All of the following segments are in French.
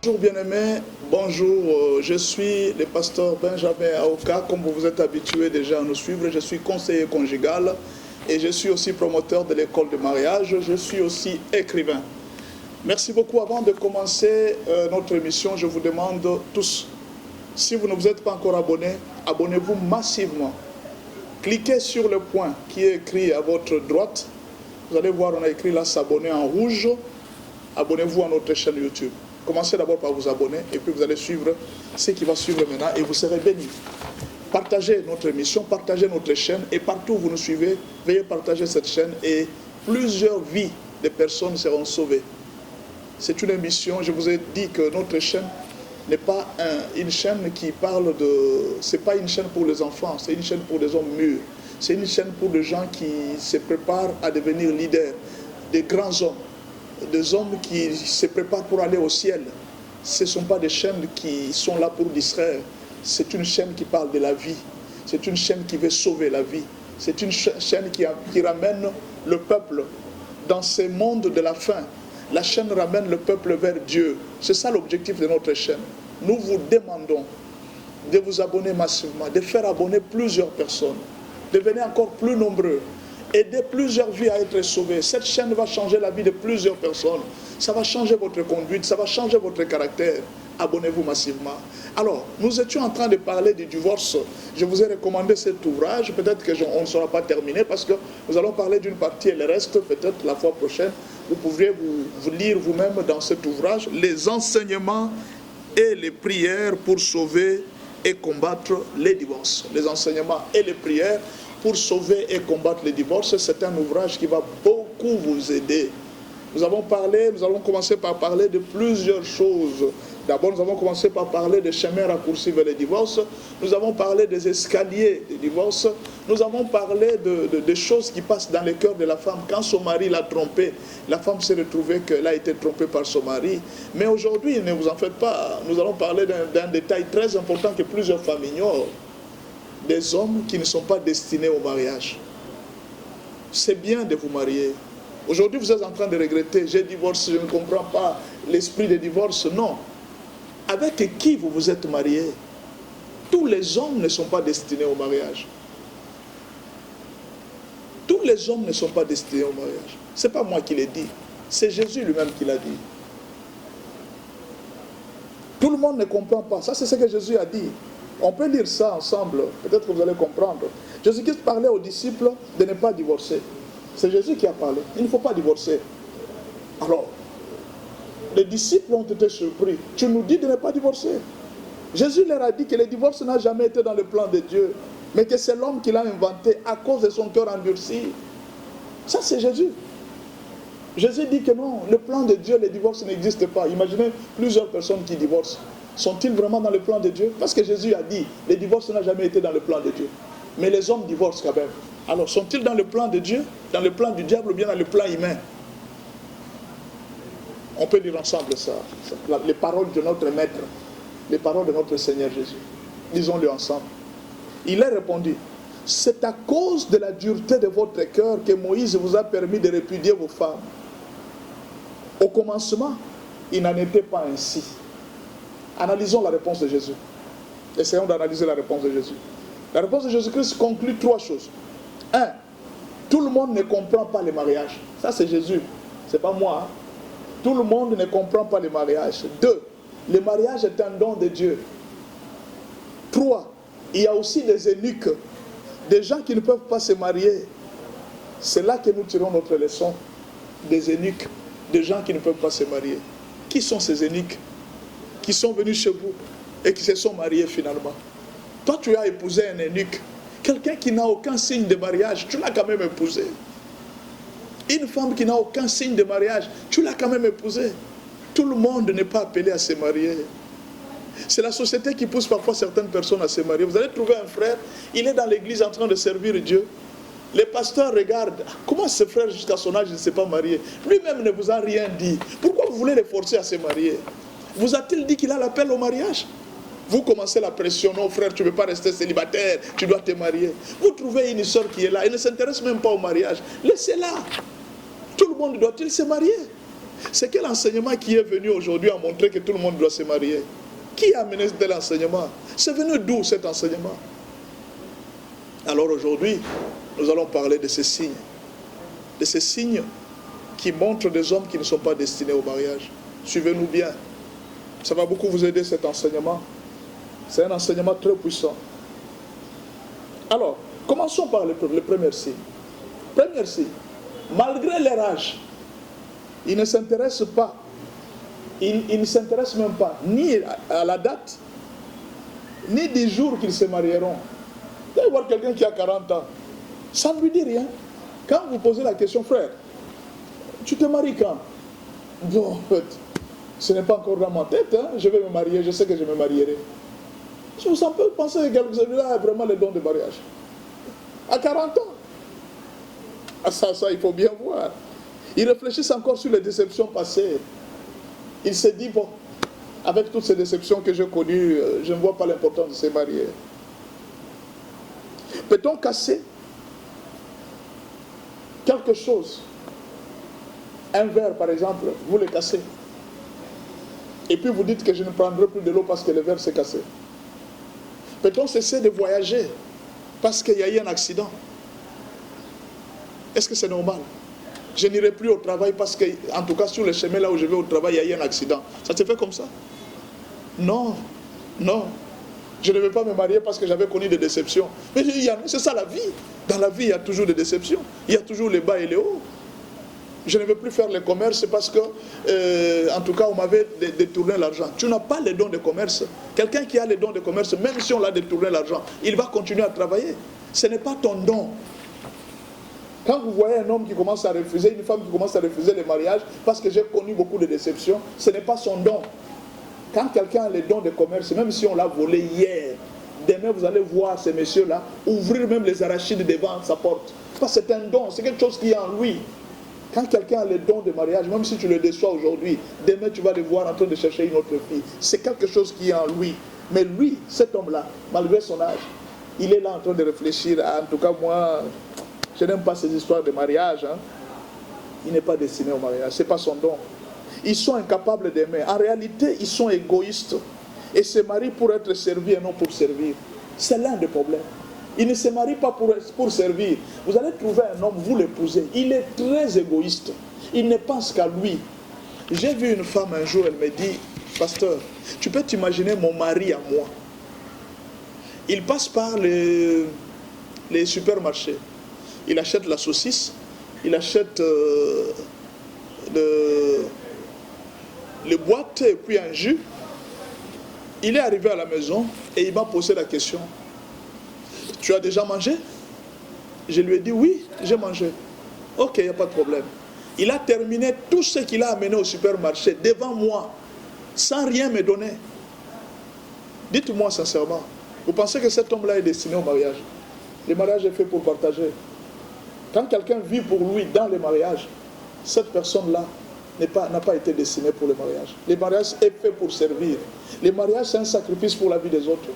Bonjour bien-aimés, bonjour, je suis le pasteur Benjamin Aoka, comme vous vous êtes habitués déjà à nous suivre, je suis conseiller conjugal et je suis aussi promoteur de l'école de mariage, je suis aussi écrivain. Merci beaucoup. Avant de commencer notre émission, je vous demande tous, si vous ne vous êtes pas encore abonnés, abonnez-vous massivement. Cliquez sur le point qui est écrit à votre droite, vous allez voir, on a écrit là s'abonner en rouge, abonnez-vous à notre chaîne YouTube. Commencez d'abord par vous abonner et puis vous allez suivre ce qui va suivre maintenant et vous serez bénis. Partagez notre émission, partagez notre chaîne et partout où vous nous suivez, veuillez partager cette chaîne et plusieurs vies de personnes seront sauvées. C'est une émission, je vous ai dit que notre chaîne n'est pas une chaîne qui parle de... C'est pas une chaîne pour les enfants, c'est une chaîne pour des hommes mûrs. C'est une chaîne pour des gens qui se préparent à devenir leaders, des grands hommes. Des hommes qui se préparent pour aller au ciel. Ce ne sont pas des chaînes qui sont là pour distraire. C'est une chaîne qui parle de la vie. C'est une chaîne qui veut sauver la vie. C'est une chaîne qui ramène le peuple dans ce monde de la fin. La chaîne ramène le peuple vers Dieu. C'est ça l'objectif de notre chaîne. Nous vous demandons de vous abonner massivement, de faire abonner plusieurs personnes, de devenir encore plus nombreux. Aider plusieurs vies à être sauvées. Cette chaîne va changer la vie de plusieurs personnes. Ça va changer votre conduite, ça va changer votre caractère. Abonnez-vous massivement. Alors, nous étions en train de parler du divorce. Je vous ai recommandé cet ouvrage. Peut-être qu'on ne sera pas terminé parce que nous allons parler d'une partie et le reste, peut-être la fois prochaine. Vous pourriez vous lire vous-même dans cet ouvrage les enseignements et les prières pour sauver et combattre les divorces. Les enseignements et les prières pour sauver et combattre les divorces, c'est un ouvrage qui va beaucoup vous aider. Nous allons commencer par parler de plusieurs choses. D'abord, nous avons commencé par parler des chemins raccourcis vers les divorces. Nous avons parlé des escaliers des divorces. Nous avons parlé de choses qui passent dans le cœur de la femme. Quand son mari l'a trompée, la femme s'est retrouvée qu'elle a été trompée par son mari. Mais aujourd'hui, ne vous en faites pas, nous allons parler d'un détail très important que plusieurs femmes ignorent. Des hommes qui ne sont pas destinés au mariage. C'est bien de vous marier. Aujourd'hui, vous êtes en train de regretter, j'ai divorcé, je ne comprends pas l'esprit de divorce. Non. Avec qui vous vous êtes marié? Tous les hommes ne sont pas destinés au mariage. Tous les hommes ne sont pas destinés au mariage. Ce n'est pas moi qui l'ai dit. C'est Jésus lui-même qui l'a dit. Tout le monde ne comprend pas. Ça, c'est ce que Jésus a dit. On peut lire ça ensemble, peut-être que vous allez comprendre. Jésus-Christ parlait aux disciples de ne pas divorcer. C'est Jésus qui a parlé. Il ne faut pas divorcer. Alors, les disciples ont été surpris. Tu nous dis de ne pas divorcer. Jésus leur a dit que le divorce n'a jamais été dans le plan de Dieu, mais que c'est l'homme qui l'a inventé à cause de son cœur endurci. Ça, c'est Jésus. Jésus dit que non, le plan de Dieu, le divorce n'existe pas. Imaginez plusieurs personnes qui divorcent. Sont-ils vraiment dans le plan de Dieu? Parce que Jésus a dit, le divorce n'a jamais été dans le plan de Dieu. Mais les hommes divorcent quand même. Alors, sont-ils dans le plan de Dieu, dans le plan du diable ou bien dans le plan humain? On peut lire ensemble ça. Les paroles de notre Maître, les paroles de notre Seigneur Jésus. Lisons-le ensemble. Il a répondu, c'est à cause de la dureté de votre cœur que Moïse vous a permis de répudier vos femmes. Au commencement, il n'en était pas ainsi. Analysons la réponse de Jésus. Essayons d'analyser la réponse de Jésus. La réponse de Jésus-Christ conclut trois choses. 1. Tout le monde ne comprend pas le mariage. Ça, c'est Jésus. Ce n'est pas moi. Hein. Tout le monde ne comprend pas le mariage. 2. Le mariage est un don de Dieu. 3. Il y a aussi des eunuques. Des gens qui ne peuvent pas se marier. C'est là que nous tirons notre leçon. Des eunuques. Des gens qui ne peuvent pas se marier. Qui sont ces eunuques qui sont venus chez vous et qui se sont mariés finalement? Toi, tu as épousé un eunuque. Quelqu'un qui n'a aucun signe de mariage, tu l'as quand même épousé. Une femme qui n'a aucun signe de mariage, tu l'as quand même épousé. Tout le monde n'est pas appelé à se marier. C'est la société qui pousse parfois certaines personnes à se marier. Vous allez trouver un frère, il est dans l'église en train de servir Dieu. Les pasteurs regardent, comment ce frère jusqu'à son âge ne s'est pas marié? Lui-même ne vous a rien dit. Pourquoi vous voulez le forcer à se marier? Vous a-t-il dit qu'il a l'appel au mariage? Vous commencez la pression, non frère, tu ne peux pas rester célibataire, tu dois te marier. Vous trouvez une soeur qui est là, elle ne s'intéresse même pas au mariage. Laissez-la. Tout le monde doit-il se marier? C'est quel enseignement qui est venu aujourd'hui à montrer que tout le monde doit se marier? Qui a amené tel enseignement? C'est venu d'où cet enseignement? Alors aujourd'hui, nous allons parler de ces signes. De ces signes qui montrent des hommes qui ne sont pas destinés au mariage. Suivez-nous bien. Ça va beaucoup vous aider cet enseignement. C'est un enseignement très puissant. Alors, commençons par le premier signe. Premier signe. Malgré leur âge, ils ne s'intéressent pas. Ils ne s'intéressent même pas ni à la date, ni des jours qu'ils se marieront. Vous allez voir quelqu'un qui a 40 ans. Ça ne lui dit rien. Quand vous posez la question, frère, tu te maries quand? Bon, en fait, ce n'est pas encore dans ma tête. Hein. Je vais me marier, je sais que je me marierai. Je vous sens peu penser que celui-là a vraiment le don de mariage. À 40 ans. Ah, ça, il faut bien voir. Ils réfléchissent encore sur les déceptions passées. Il se dit, bon, avec toutes ces déceptions que j'ai connues, je ne vois pas l'importance de se marier. Peut-on casser quelque chose? Un verre, par exemple, vous le cassez. Et puis vous dites que je ne prendrai plus de l'eau parce que le verre s'est cassé. Peut-on cesser de voyager parce qu'il y a eu un accident? Est-ce que c'est normal? Je n'irai plus au travail parce que, en tout cas, sur le chemin là où je vais au travail, il y a eu un accident. Ça se fait comme ça? Non, non. Je ne vais pas me marier parce que j'avais connu des déceptions. Mais c'est ça la vie. Dans la vie, il y a toujours des déceptions. Il y a toujours les bas et les hauts. Je ne veux plus faire le commerce parce que, en tout cas, on m'avait détourné l'argent. Tu n'as pas les dons de commerce. Quelqu'un qui a les dons de commerce, même si on l'a détourné l'argent, il va continuer à travailler. Ce n'est pas ton don. Quand vous voyez un homme qui commence à refuser, une femme qui commence à refuser le mariage, parce que j'ai connu beaucoup de déceptions, ce n'est pas son don. Quand quelqu'un a les dons de commerce, même si on l'a volé hier, demain vous allez voir ces messieurs-là ouvrir même les arachides devant sa porte. Parce que c'est un don, c'est quelque chose qui est en lui. Quand quelqu'un a les dons de mariage, même si tu le déçois aujourd'hui, demain tu vas le voir en train de chercher une autre fille. C'est quelque chose qui est en lui. Mais lui, cet homme-là, malgré son âge, il est là en train de réfléchir. En tout cas, moi, je n'aime pas ces histoires de mariage. Hein. Il n'est pas destiné au mariage, ce n'est pas son don. Ils sont incapables d'aimer. En réalité, ils sont égoïstes. Et se marient pour être servis et non pour servir. C'est l'un des problèmes. Il ne se marie pas pour servir. Vous allez trouver un homme, vous l'épousez. Il est très égoïste. Il ne pense qu'à lui. J'ai vu une femme un jour, elle me dit, pasteur, tu peux t'imaginer mon mari à moi. Il passe par les supermarchés. Il achète la saucisse, il achète les boîtes et puis un jus. Il est arrivé à la maison et il m'a posé la question. Tu as déjà mangé? Je lui ai dit oui, j'ai mangé. Ok, il n'y a pas de problème. Il a terminé tout ce qu'il a amené au supermarché devant moi, sans rien me donner. Dites-moi sincèrement, vous pensez que cet homme-là est destiné au mariage? Le mariage est fait pour partager. Quand quelqu'un vit pour lui dans le mariage, cette personne-là n'a pas été destinée pour le mariage. Le mariage est fait pour servir. Le mariage, c'est un sacrifice pour la vie des autres.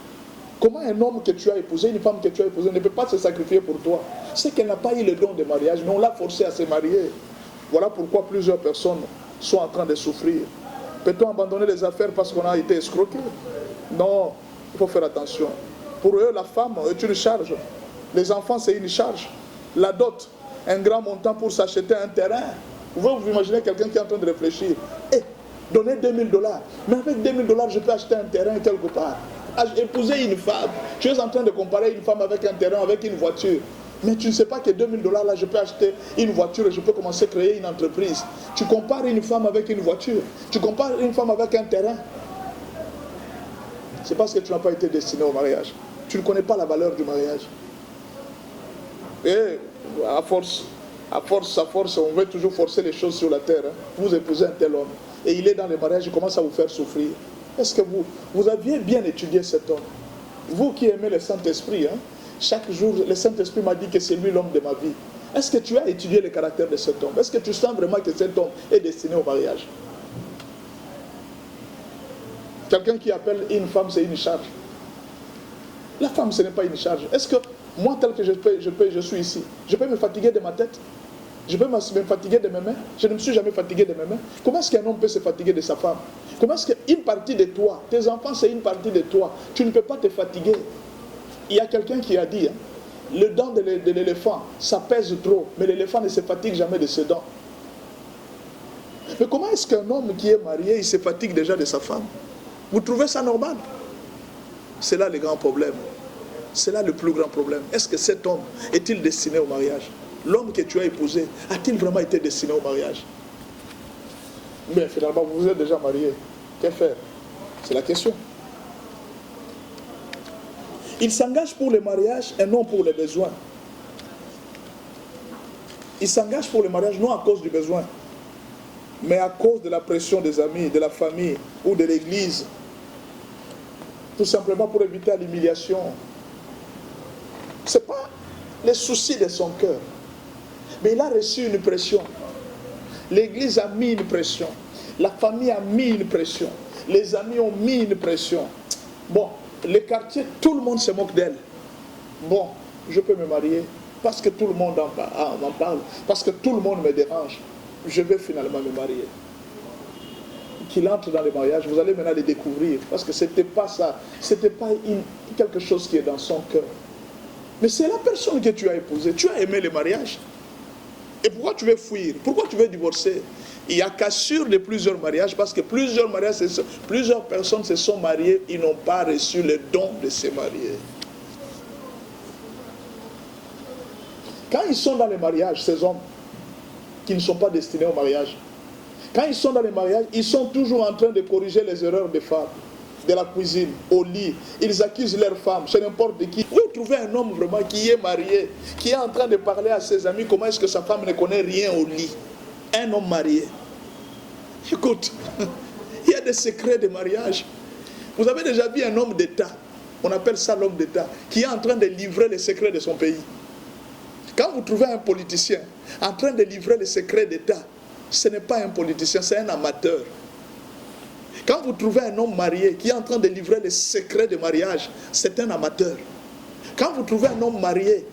Comment un homme que tu as épousé, une femme que tu as épousée, ne peut pas se sacrifier pour toi? C'est qu'elle n'a pas eu le don de mariage, mais on l'a forcé à se marier. Voilà pourquoi plusieurs personnes sont en train de souffrir. Peut-on abandonner les affaires parce qu'on a été escroqué? Non, il faut faire attention. Pour eux, la femme est une charge. Les enfants, c'est une charge. La dot, un grand montant pour s'acheter un terrain. Vous imaginez quelqu'un qui est en train de réfléchir. Donner $2000. Mais avec $2000, je peux acheter un terrain quelque part. Épouser une femme. Tu es en train de comparer une femme avec un terrain, avec une voiture. Mais tu ne sais pas que $2000, là, je peux acheter une voiture et je peux commencer à créer une entreprise. Tu compares une femme avec une voiture. Tu compares une femme avec un terrain. C'est parce que tu n'as pas été destiné au mariage. Tu ne connais pas la valeur du mariage. Et à force, on veut toujours forcer les choses sur la terre. Hein. Vous épousez un tel homme. Et il est dans le mariage, il commence à vous faire souffrir. Est-ce que vous aviez bien étudié cet homme? Vous qui aimez le Saint-Esprit, hein, chaque jour, le Saint-Esprit m'a dit que c'est lui l'homme de ma vie. Est-ce que tu as étudié le caractère de cet homme? Est-ce que tu sens vraiment que cet homme est destiné au mariage? Quelqu'un qui appelle une femme, c'est une charge. La femme, ce n'est pas une charge. Est-ce que moi, tel que je suis ici, je peux me fatiguer de ma tête? Je peux me fatiguer de mes mains. Je ne me suis jamais fatigué de mes mains. Comment est-ce qu'un homme peut se fatiguer de sa femme? Comment est-ce qu'une partie de toi, tes enfants c'est une partie de toi, tu ne peux pas te fatiguer. Il y a quelqu'un qui a dit, hein, le dent de l'éléphant, ça pèse trop, mais l'éléphant ne se fatigue jamais de ses dents. Mais comment est-ce qu'un homme qui est marié, il se fatigue déjà de sa femme? Vous trouvez ça normal? C'est là le grand problème. C'est là le plus grand problème. Est-ce que cet homme est-il destiné au mariage? L'homme que tu as épousé, a-t-il vraiment été destiné au mariage? Mais finalement, vous êtes déjà marié. Que faire? C'est la question. Il s'engage pour le mariage et non pour les besoins. Il s'engage pour le mariage non à cause du besoin, mais à cause de la pression des amis, de la famille ou de l'église. Tout simplement pour éviter l'humiliation. Ce n'est pas les soucis de son cœur, mais il a reçu une pression. L'église a mis une pression. La famille a mis une pression. Les amis ont mis une pression. Bon, les quartiers, tout le monde se moque d'elle. Bon, je peux me marier parce que tout le monde en parle, parce que tout le monde me dérange. Je vais finalement me marier. Qu'il entre dans le mariage, vous allez maintenant le découvrir, parce que ce n'était pas ça, ce n'était pas quelque chose qui est dans son cœur. Mais c'est la personne que tu as épousée, tu as aimé le mariage. Et pourquoi tu veux fuir? Pourquoi tu veux divorcer? Il y a cassure de plusieurs mariages, parce que plusieurs personnes se sont mariées, ils n'ont pas reçu le don de se marier. Quand ils sont dans les mariages, ces hommes qui ne sont pas destinés au mariage, quand ils sont dans les mariages, ils sont toujours en train de corriger les erreurs des femmes, de la cuisine, au lit. Ils accusent leurs femmes, chez n'importe qui. Vous trouvez un homme vraiment qui est marié, qui est en train de parler à ses amis comment est-ce que sa femme ne connaît rien au lit. Un homme marié. Écoute, il y a des secrets de mariage. Vous avez déjà vu un homme d'État, on appelle ça l'homme d'État, qui est en train de livrer les secrets de son pays. Quand vous trouvez un politicien en train de livrer les secrets d'État, ce n'est pas un politicien, c'est un amateur. Quand vous trouvez un homme marié qui est en train de livrer les secrets de mariage, c'est un amateur. Quand vous trouvez un homme marié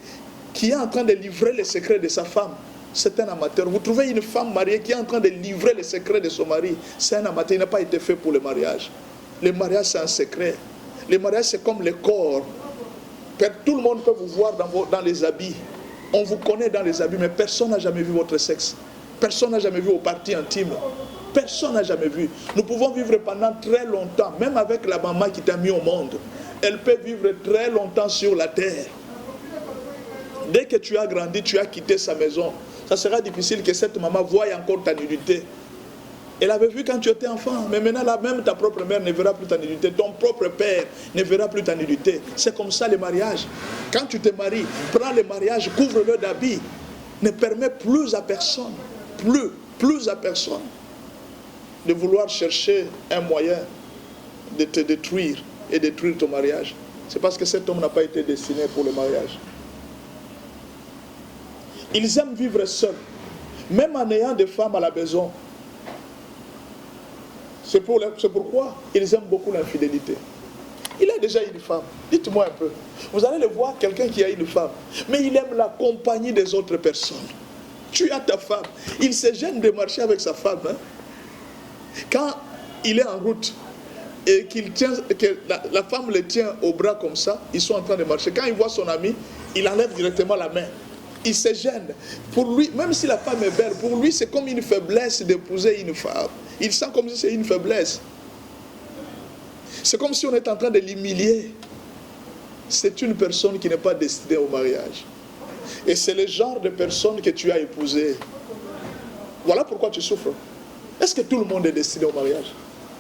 qui est en train de livrer les secrets de sa femme, c'est un amateur. Vous trouvez une femme mariée qui est en train de livrer les secrets de son mari, c'est un amateur. Il n'a pas été fait pour le mariage. Le mariage, c'est un secret. Le mariage, c'est comme le corps. Tout le monde peut vous voir dans les habits. On vous connaît dans les habits, mais personne n'a jamais vu votre sexe. Personne n'a jamais vu vos parties intimes. Personne n'a jamais vu. Nous pouvons vivre pendant très longtemps, même avec la maman qui t'a mis au monde. Elle peut vivre très longtemps sur la terre. Dès que tu as grandi, tu as quitté sa maison. Ça sera difficile que cette maman voie encore ta nudité. Elle avait vu quand tu étais enfant, mais maintenant là, même ta propre mère ne verra plus ta nudité. Ton propre père ne verra plus ta nudité. C'est comme ça le mariage. Quand tu te maries, prends le mariage, couvre-le d'habits. Ne permets plus à personne, plus à personne, de vouloir chercher un moyen de te détruire et détruire ton mariage. C'est parce que cet homme n'a pas été destiné pour le mariage. Ils aiment vivre seuls, même en ayant des femmes à la maison. C'est pourquoi ils aiment beaucoup l'infidélité. Il a déjà une femme. Dites-moi un peu. Vous allez le voir, quelqu'un qui a une femme, mais il aime la compagnie des autres personnes. Tu as ta femme. Il se gêne de marcher avec sa femme. Hein? Quand il est en route et que la femme le tient au bras comme ça, ils sont en train de marcher. Quand il voit son ami, il enlève directement la main. Il se gêne. Pour lui, même si la femme est belle, pour lui c'est comme une faiblesse d'épouser une femme. Il sent comme si c'est une faiblesse. C'est comme si on est en train de l'humilier. C'est une personne qui n'est pas destinée au mariage. Et c'est le genre de personne que tu as épousée. Voilà pourquoi tu souffres. Est-ce que tout le monde est destiné au mariage?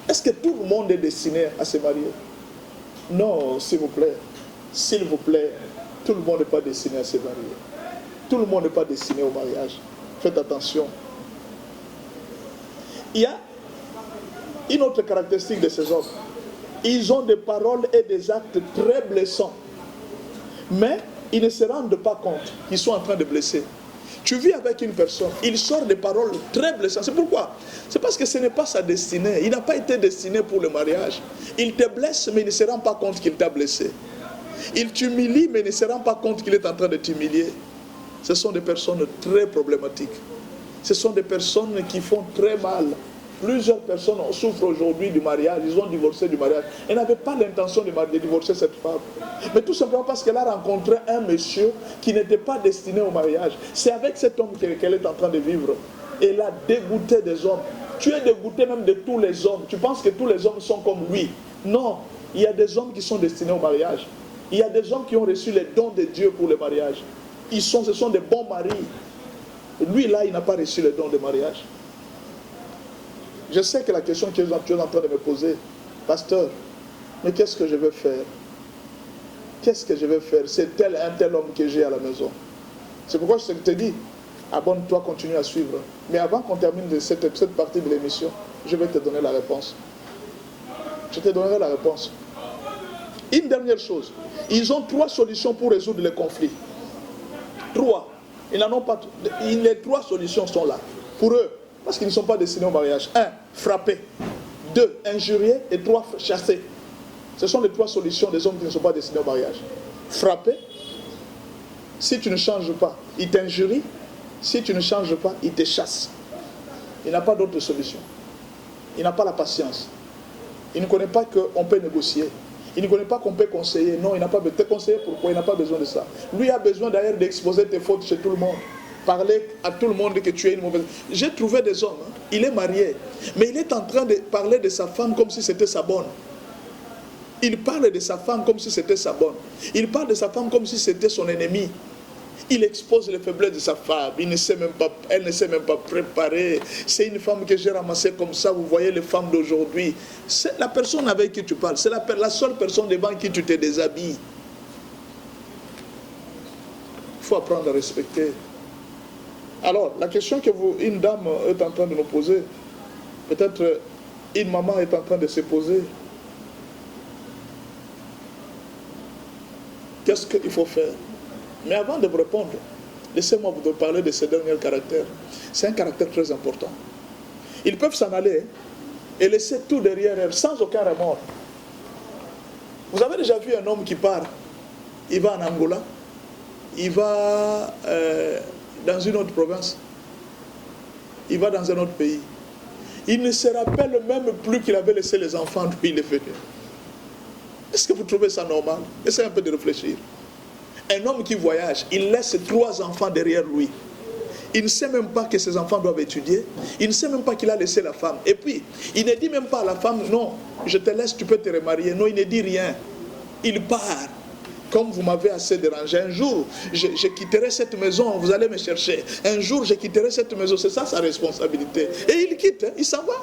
Est-ce que tout le monde est destiné à se marier? Non, s'il vous plaît. S'il vous plaît, tout le monde n'est pas destiné à se marier. Tout le monde n'est pas destiné au mariage. Faites attention. Il y a une autre caractéristique de ces hommes. Ils ont des paroles et des actes très blessants. Mais ils ne se rendent pas compte qu'ils sont en train de blesser. Tu vis avec une personne, il sort des paroles très blessantes. C'est pourquoi? C'est parce que ce n'est pas sa destinée. Il n'a pas été destiné pour le mariage. Il te blesse, mais il ne se rend pas compte qu'il t'a blessé. Il t'humilie, mais il ne se rend pas compte qu'il est en train de t'humilier. ce sont des personnes très problématiques. Ce sont des personnes qui font très mal. Plusieurs personnes souffrent aujourd'hui du mariage, ils ont divorcé du mariage. Elles n'avaient pas l'intention de divorcer cette femme. Mais tout simplement parce qu'elle a rencontré un monsieur qui n'était pas destiné au mariage. C'est avec cet homme qu'elle est en train de vivre. Elle a dégoûté des hommes. Tu es dégoûté même de tous les hommes. Tu penses que tous les hommes sont comme lui. Non, il y a des hommes qui sont destinés au mariage. Il y a des hommes qui ont reçu les dons de Dieu pour le mariage. Ce sont des bons maris. Lui là, il n'a pas reçu les dons de mariage. Je sais que la question que tu es en train de me poser, pasteur, mais qu'est-ce que je vais faire? Qu'est-ce que je vais faire? C'est un tel homme que j'ai à la maison. C'est pourquoi je te dis, abonne-toi, continue à suivre. Mais avant qu'on termine cette partie de l'émission, je vais te donner la réponse. Je te donnerai la réponse. Une dernière chose. Ils ont 3 solutions pour résoudre les conflits. 3. Ils n'en ont pas. Les 3 solutions sont là. Pour eux. Parce qu'ils ne sont pas destinés au mariage. 1. Frapper. 2. Injurier. Et 3. Chasser. Ce sont les 3 solutions des hommes qui ne sont pas destinés au mariage. Frapper. Si tu ne changes pas, il t'injurie. Si tu ne changes pas, il te chasse. Il n'a pas d'autre solution. Il n'a pas la patience. Il ne connaît pas qu'on peut négocier. Il ne connaît pas qu'on peut conseiller. Non, il n'a pas besoin de te conseiller. Pourquoi? Il n'a pas besoin de ça. Lui a besoin d'ailleurs d'exposer tes fautes chez tout le monde. Parler à tout le monde que tu es une mauvaise... J'ai trouvé des hommes, hein. Il est marié, mais il est en train de parler de sa femme comme si c'était sa bonne. Il parle de sa femme comme si c'était sa bonne. Il parle de sa femme comme si c'était son ennemi. Il expose les faiblesses de sa femme. Elle ne sait même pas préparer. C'est une femme que j'ai ramassée comme ça. Vous voyez les femmes d'aujourd'hui. C'est la personne avec qui tu parles. C'est la seule personne devant qui tu te déshabilles. Il faut apprendre à respecter. Alors, la question que une dame est en train de nous poser, peut-être une maman est en train de se poser. Qu'est-ce qu'il faut faire? Mais avant de vous répondre, laissez-moi vous parler de ce dernier caractère. C'est un caractère très important. Ils peuvent s'en aller et laisser tout derrière eux, sans aucun remords. Vous avez déjà vu un homme qui part, il va en Angola, il va dans une autre province, il va dans un autre pays. Il ne se rappelle même plus qu'il avait laissé les enfants d'où il est venu. Est-ce que vous trouvez ça normal? Essayez un peu de réfléchir. Un homme qui voyage, il laisse 3 enfants derrière lui. Il ne sait même pas que ses enfants doivent étudier. Il ne sait même pas qu'il a laissé la femme. Et puis, il ne dit même pas à la femme, non, je te laisse, tu peux te remarier. Non, il ne dit rien. Il part. Comme vous m'avez assez dérangé. Un jour, je quitterai cette maison, vous allez me chercher. Un jour, je quitterai cette maison. C'est ça sa responsabilité. Et il quitte, il s'en va.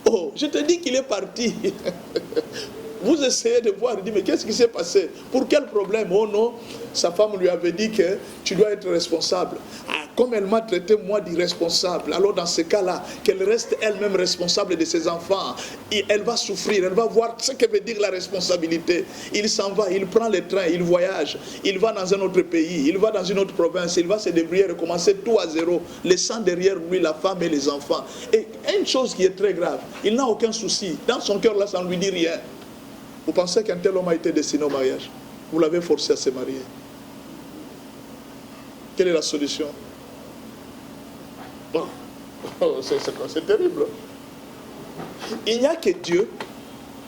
Oh, je te dis qu'il est parti. Vous essayez de voir, il dit, mais qu'est-ce qui s'est passé? Pour quel problème? Oh non, sa femme lui avait dit que tu dois être responsable. Ah, comme elle m'a traité, moi, d'irresponsable, alors dans ce cas-là, qu'elle reste elle-même responsable de ses enfants. Et elle va souffrir, elle va voir ce que veut dire la responsabilité. Il s'en va, il prend le train, il voyage, il va dans un autre pays, il va dans une autre province, il va se débrouiller, recommencer tout à zéro, laissant derrière lui la femme et les enfants. Et une chose qui est très grave, il n'a aucun souci. Dans son cœur, là, ça ne lui dit rien. Vous pensez qu'un tel homme a été destiné au mariage? Vous l'avez forcé à se marier. Quelle est la solution? Bon, c'est terrible. Il n'y a que Dieu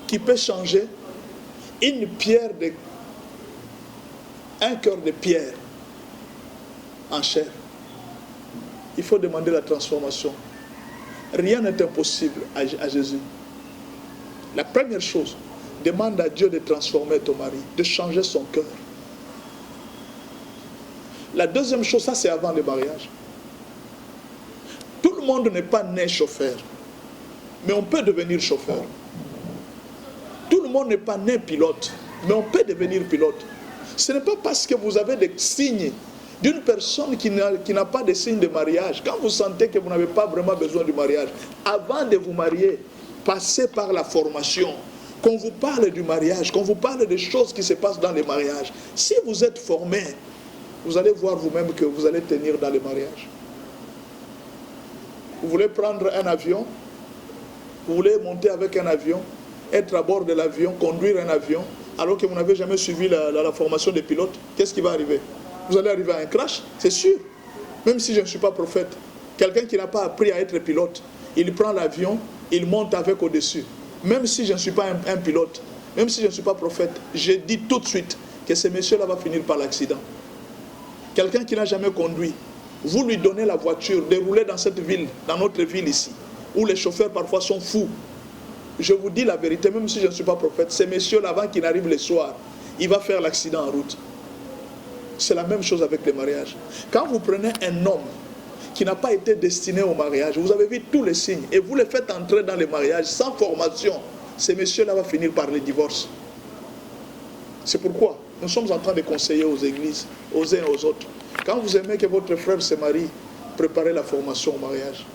qui peut changer une pierre un cœur de pierre en chair. Il faut demander la transformation. Rien n'est impossible à Jésus. La première chose, demande à Dieu de transformer ton mari, de changer son cœur. La deuxième chose, ça c'est avant le mariage. Tout le monde n'est pas né chauffeur, mais on peut devenir chauffeur. Tout le monde n'est pas né pilote, mais on peut devenir pilote. Ce n'est pas parce que vous avez des signes d'une personne qui n'a pas de signes de mariage. Quand vous sentez que vous n'avez pas vraiment besoin du mariage, avant de vous marier, passez par la formation. Qu'on vous parle du mariage, qu'on vous parle des choses qui se passent dans les mariages. Si vous êtes formé, vous allez voir vous-même que vous allez tenir dans les mariages. Vous voulez prendre un avion, vous voulez monter avec un avion, être à bord de l'avion, conduire un avion, alors que vous n'avez jamais suivi la formation des pilotes, qu'est-ce qui va arriver? Vous allez arriver à un crash, c'est sûr. Même si je ne suis pas prophète. Quelqu'un qui n'a pas appris à être pilote, il prend l'avion, il monte avec au-dessus. Même si je ne suis pas un pilote, même si je ne suis pas prophète, je dis tout de suite que ce monsieur-là va finir par l'accident. Quelqu'un qui n'a jamais conduit, vous lui donnez la voiture, de rouler dans cette ville, dans notre ville ici, où les chauffeurs parfois sont fous. Je vous dis la vérité, même si je ne suis pas prophète, ce monsieur-là, avant qu'il arrive le soir, il va faire l'accident en route. C'est la même chose avec les mariages. Quand vous prenez un homme qui n'a pas été destiné au mariage, vous avez vu tous les signes, et vous le faites entrer dans les mariages sans formation, ce monsieur-là va finir par le divorce. C'est pourquoi nous sommes en train de conseiller aux églises, aux uns et aux autres. Quand vous aimez que votre frère se marie, préparez la formation au mariage.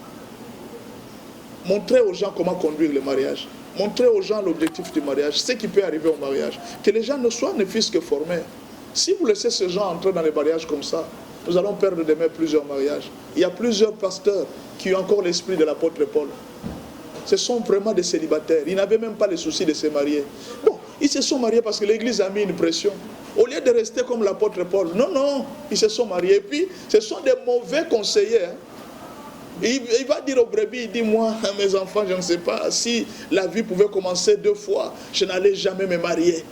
Montrez aux gens comment conduire le mariage. Montrez aux gens l'objectif du mariage, ce qui peut arriver au mariage. Que les gens ne soient ne fût-ce que formés. Si vous laissez ces gens entrer dans les mariages comme ça, nous allons perdre demain plusieurs mariages. Il y a plusieurs pasteurs qui ont encore l'esprit de l'apôtre Paul. Ce sont vraiment des célibataires. Ils n'avaient même pas le souci de se marier. Bon, ils se sont mariés parce que l'Église a mis une pression. Au lieu de rester comme l'apôtre Paul, non, ils se sont mariés. Et puis, ce sont des mauvais conseillers. Il va dire aux brebis, il dit, moi, mes enfants, je ne sais pas, si la vie pouvait commencer 2 fois, je n'allais jamais me marier.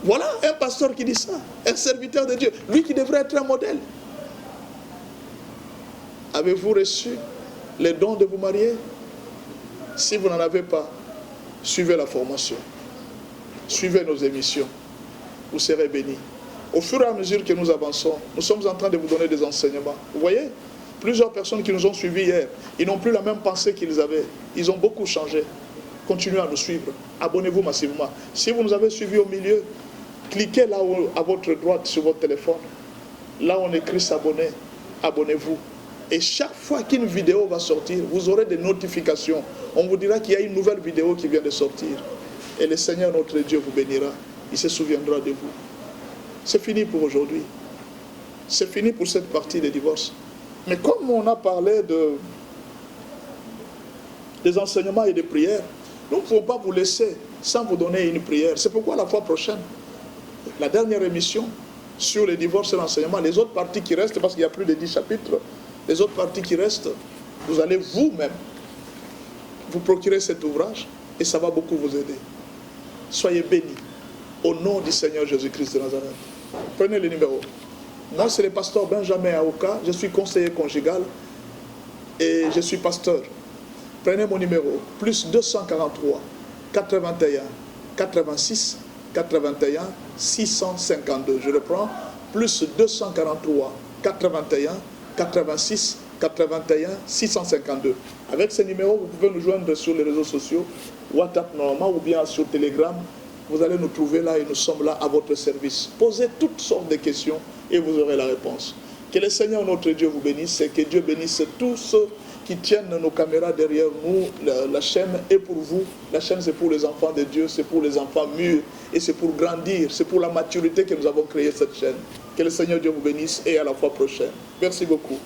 Voilà un pasteur qui dit ça, un serviteur de Dieu, lui qui devrait être un modèle. Avez-vous reçu les dons de vous marier? Si vous n'en avez pas, suivez la formation. Suivez nos émissions. Vous serez bénis. Au fur et à mesure que nous avançons, nous sommes en train de vous donner des enseignements. Vous voyez, plusieurs personnes qui nous ont suivis hier, ils n'ont plus la même pensée qu'ils avaient. Ils ont beaucoup changé. Continuez à nous suivre. Abonnez-vous massivement. Si vous nous avez suivis au milieu, cliquez là à votre droite sur votre téléphone. Là on écrit s'abonner. Abonnez-vous. Et chaque fois qu'une vidéo va sortir, vous aurez des notifications. On vous dira qu'il y a une nouvelle vidéo qui vient de sortir. Et le Seigneur notre Dieu vous bénira. Il se souviendra de vous. C'est fini pour aujourd'hui. C'est fini pour cette partie des divorces. Mais comme on a parlé des enseignements et des prières, nous ne pouvons pas vous laisser sans vous donner une prière. C'est pourquoi la fois prochaine, la dernière émission sur les divorces et l'enseignement, les autres parties qui restent, parce qu'il y a plus de 10 chapitres, les autres parties qui restent, vous allez vous-même vous procurer cet ouvrage et ça va beaucoup vous aider. Soyez bénis au nom du Seigneur Jésus-Christ de Nazareth. Prenez le numéro. Moi, c'est le pasteur Benjamin Aoka. Je suis conseiller conjugal et je suis pasteur. Prenez mon numéro. Plus 243 81 86 81 652. Je reprends. Plus 243 81 86 81 652. Avec ce numéro, vous pouvez nous joindre sur les réseaux sociaux, WhatsApp normalement ou bien sur Telegram. Vous allez nous trouver là et nous sommes là à votre service. Posez toutes sortes de questions et vous aurez la réponse. Que le Seigneur notre Dieu vous bénisse et que Dieu bénisse tous ceux qui tiennent nos caméras derrière nous. La chaîne est pour vous. La chaîne c'est pour les enfants de Dieu, c'est pour les enfants mûrs et c'est pour grandir, c'est pour la maturité que nous avons créé cette chaîne. Que le Seigneur Dieu vous bénisse et à la fois prochaine. Merci beaucoup.